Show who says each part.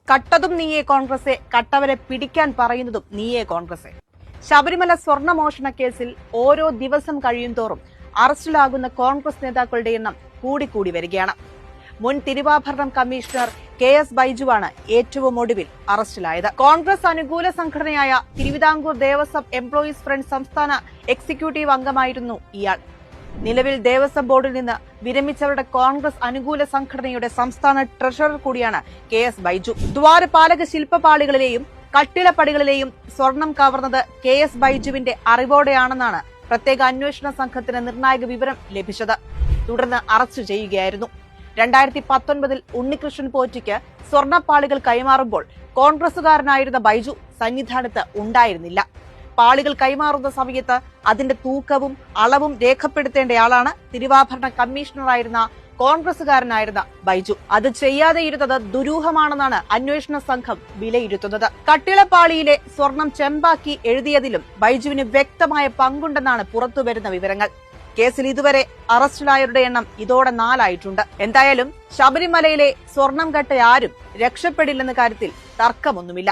Speaker 1: കട്ടതും നീയേ കോൺഗ്രസെ, കട്ടവരെ പിടിക്കാൻ പറയുന്നതും നീയേ കോൺഗ്രസെ. ശബരിമല സ്വർണ്ണമോഷണ കേസിൽ ഓരോ ദിവസം കഴിയുന്തോറും അറസ്റ്റിലാകുന്ന കോൺഗ്രസ് നേതാക്കളുടെ എണ്ണം കൂടിക്കൂടി വരികയാണ്. മുൻ തിരുവാഭരണം കമ്മീഷണർ KS ബൈജുവാണ് ഏറ്റവും ഒടുവിൽ അറസ്റ്റിലായത്. കോൺഗ്രസ് അനുകൂല സംഘടനയായ തിരുവിതാംകൂർ ദേവസ്വം എംപ്ലോയീസ് ഫ്രണ്ട് സംസ്ഥാന എക്സിക്യൂട്ടീവ് അംഗമായിരുന്നു ഇയാൾ. നിലവിൽ ദേവസ്വം ബോർഡിൽ നിന്ന് വിരമിച്ചവരുടെ കോൺഗ്രസ് അനുകൂല സംഘടനയുടെ സംസ്ഥാന ട്രഷറർ കൂടിയാണ് KS ബൈജു. ദ്വാരപാലക ശില്പപാളികളിലെയും കട്ടിളപ്പടികളിലെയും സ്വർണം കവർന്നത് KS ബൈജുവിന്റെ അറിവോടെയാണെന്നാണ് പ്രത്യേക അന്വേഷണ സംഘത്തിന് നിർണായക വിവരം ലഭിച്ചത്. തുടർന്ന് അറസ്റ്റ് ചെയ്യുകയായിരുന്നു. 2019 ഉണ്ണികൃഷ്ണൻ പോറ്റിക്ക് സ്വർണ്ണപ്പാളികൾ കൈമാറുമ്പോൾ കോൺഗ്രസുകാരനായിരുന്ന ബൈജു സന്നിധാനത്ത് ഉണ്ടായിരുന്നില്ല. പാളികൾ കൈമാറുന്ന സമയത്ത് അതിന്റെ തൂക്കവും അളവും രേഖപ്പെടുത്തേണ്ടയാളാണ് തിരുവാഭരണ കമ്മീഷണറായിരുന്ന കോൺഗ്രസുകാരനായിരുന്ന ബൈജു. അത് ചെയ്യാതെയിരുന്നത് ദുരൂഹമാണെന്നാണ് അന്വേഷണ സംഘം വിലയിരുത്തുന്നത്. കട്ടിളപ്പാളിയിലെ സ്വർണം ചെമ്പാക്കി എഴുതിയതിലും ബൈജുവിന് വ്യക്തമായ പങ്കുണ്ടെന്നാണ് പുറത്തുവരുന്ന വിവരങ്ങൾ. കേസിൽ ഇതുവരെ അറസ്റ്റിലായവരുടെ എണ്ണം ഇതോടെ 4 ആയിട്ടുണ്ട്. എന്തായാലും ശബരിമലയിലെ സ്വർണം കട്ട ആരും രക്ഷപ്പെടില്ലെന്ന കാര്യത്തിൽ തർക്കമൊന്നുമില്ല.